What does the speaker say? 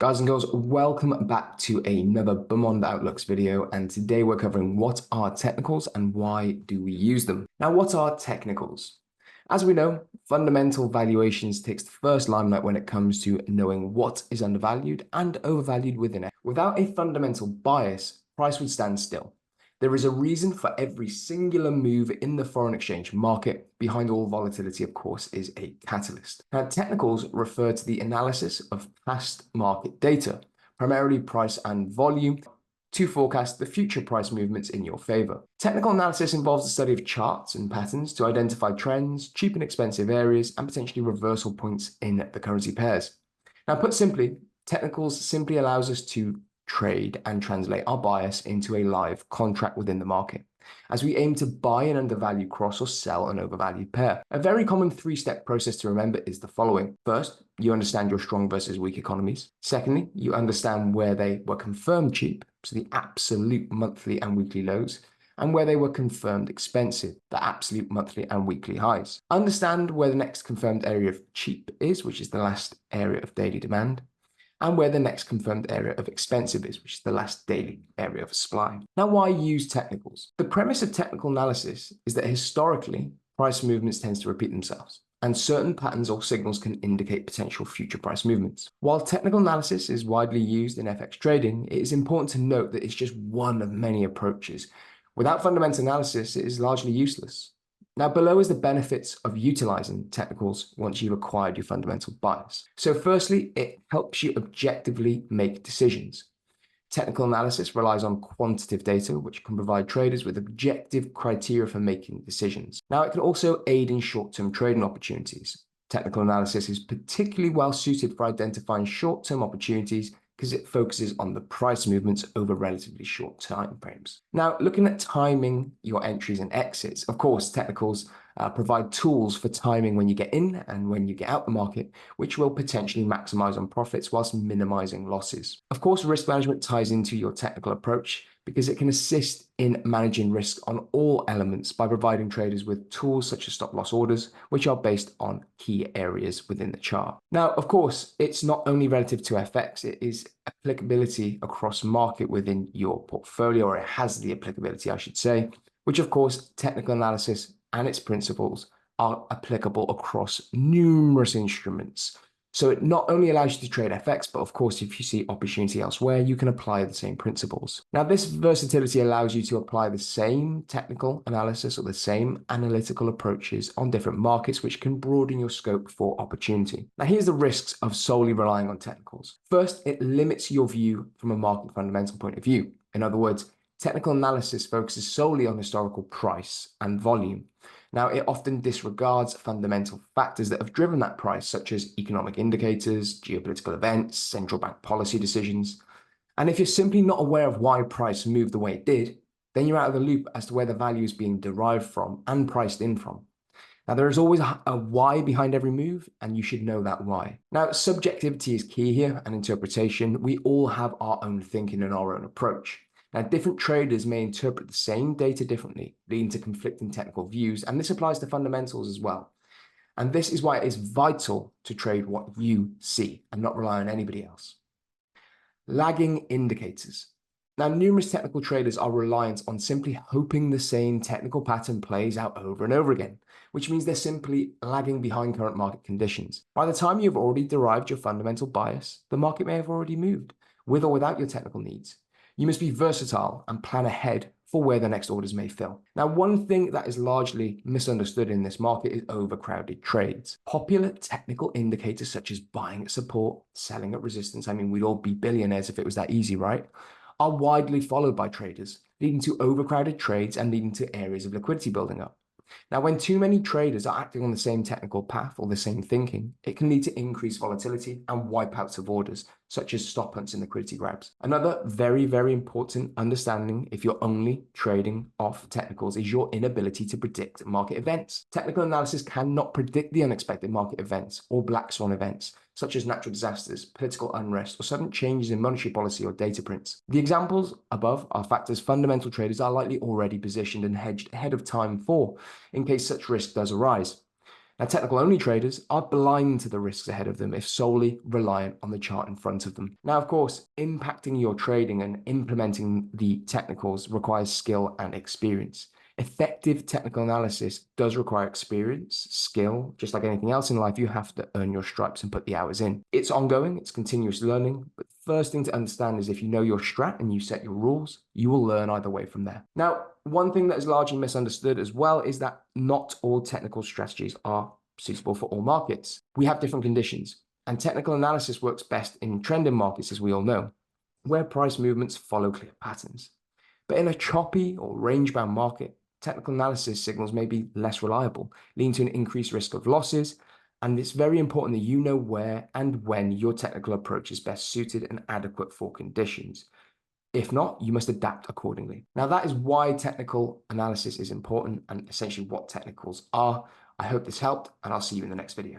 Guys and girls, welcome back to another Bumond Outlooks video, and today we're covering what are technicals and why do we use them. Now, what are technicals? As we know, fundamental valuations takes the first limelight when it comes to knowing what is undervalued and overvalued within it. Without a fundamental bias, price would stand still. There is a reason for every singular move in the foreign exchange market. Behind all volatility, of course, is a catalyst. Now, technicals refer to the analysis of past market data, primarily price and volume, to forecast the future price movements in your favor. Technical analysis involves the study of charts and patterns to identify trends, cheap and expensive areas, and potentially reversal points in the currency pairs. Now, put simply, technicals simply allows us to trade and translate our bias into a live contract within the market, as we aim to buy an undervalued cross or sell an overvalued pair. A very common three-step process to remember is the following. First, you understand your strong versus weak economies. Secondly, you understand where they were confirmed cheap, so the absolute monthly and weekly lows, and where they were confirmed expensive, the absolute monthly and weekly highs. Understand where the next confirmed area of cheap is, which is the last area of daily demand, and where the next confirmed area of expensive is, which is the last daily area of supply. Now, why use technicals? The premise of technical analysis is that historically, price movements tend to repeat themselves, and certain patterns or signals can indicate potential future price movements. While technical analysis is widely used in FX trading, it is important to note that it's just one of many approaches. Without fundamental analysis, it is largely useless. Now, below is the benefits of utilizing technicals once you've acquired your fundamental bias. So firstly, it helps you objectively make decisions. Technical analysis relies on quantitative data, which can provide traders with objective criteria for making decisions. Now, it can also aid in short-term trading opportunities. Technical analysis is particularly well suited for identifying short-term opportunities because it focuses on the price movements over relatively short time frames. Now, looking at timing your entries and exits, of course, technicals provide tools for timing when you get in and when you get out the market, which will potentially maximize on profits whilst minimizing losses. Of course, risk management ties into your technical approach because it can assist in managing risk on all elements by providing traders with tools such as stop loss orders, which are based on key areas within the chart. Now, of course, it's not only relative to FX, it is applicability across market within your portfolio, or it has the applicability, I should say, which of course, technical analysis and its principles are applicable across numerous instruments. So it not only allows you to trade FX, but of course, if you see opportunity elsewhere, you can apply the same principles. Now, this versatility allows you to apply the same technical analysis or the same analytical approaches on different markets, which can broaden your scope for opportunity. Now, here's the risks of solely relying on technicals. First, it limits your view from a market fundamental point of view. In other words, technical analysis focuses solely on historical price and volume. Now, it often disregards fundamental factors that have driven that price, such as economic indicators, geopolitical events, central bank policy decisions. And if you're simply not aware of why price moved the way it did, then you're out of the loop as to where the value is being derived from and priced in from. Now, there is always a why behind every move, and you should know that why. Now, subjectivity is key here, and interpretation. We all have our own thinking and our own approach. Now, different traders may interpret the same data differently, leading to conflicting technical views, and this applies to fundamentals as well. And this is why it is vital to trade what you see and not rely on anybody else. Lagging indicators. Now, numerous technical traders are reliant on simply hoping the same technical pattern plays out over and over again, which means they're simply lagging behind current market conditions. By the time you've already derived your fundamental bias, the market may have already moved, with or without your technical needs. You must be versatile and plan ahead for where the next orders may fill. Now, one thing that is largely misunderstood in this market is overcrowded trades. Popular technical indicators such as buying at support, selling at resistance, I mean, we'd all be billionaires if it was that easy, right? Are widely followed by traders, leading to overcrowded trades and leading to areas of liquidity building up. Now, when too many traders are acting on the same technical path or the same thinking, it can lead to increased volatility and wipeouts of orders, such as stop hunts and liquidity grabs. Another very, very important understanding if you're only trading off technicals is your inability to predict market events. Technical analysis cannot predict the unexpected market events or black swan events, such as natural disasters, political unrest, or sudden changes in monetary policy or data prints. The examples above are factors fundamental traders are likely already positioned and hedged ahead of time for, in case such risk does arise. Now, technical-only traders are blind to the risks ahead of them if solely reliant on the chart in front of them. Now, of course, impacting your trading and implementing the technicals requires skill and experience. Effective technical analysis does require experience, skill. Just like anything else in life, you have to earn your stripes and put the hours in. It's ongoing, it's continuous learning, but the first thing to understand is if you know your strat and you set your rules, you will learn either way from there. Now, one thing that is largely misunderstood as well is that not all technical strategies are suitable for all markets. We have different conditions, and technical analysis works best in trending markets, as we all know, where price movements follow clear patterns. But in a choppy or range-bound market, technical analysis signals may be less reliable, leading to an increased risk of losses. And it's very important that you know where and when your technical approach is best suited and adequate for conditions. If not, you must adapt accordingly. Now, that is why technical analysis is important and essentially what technicals are. I hope this helped, and I'll see you in the next video.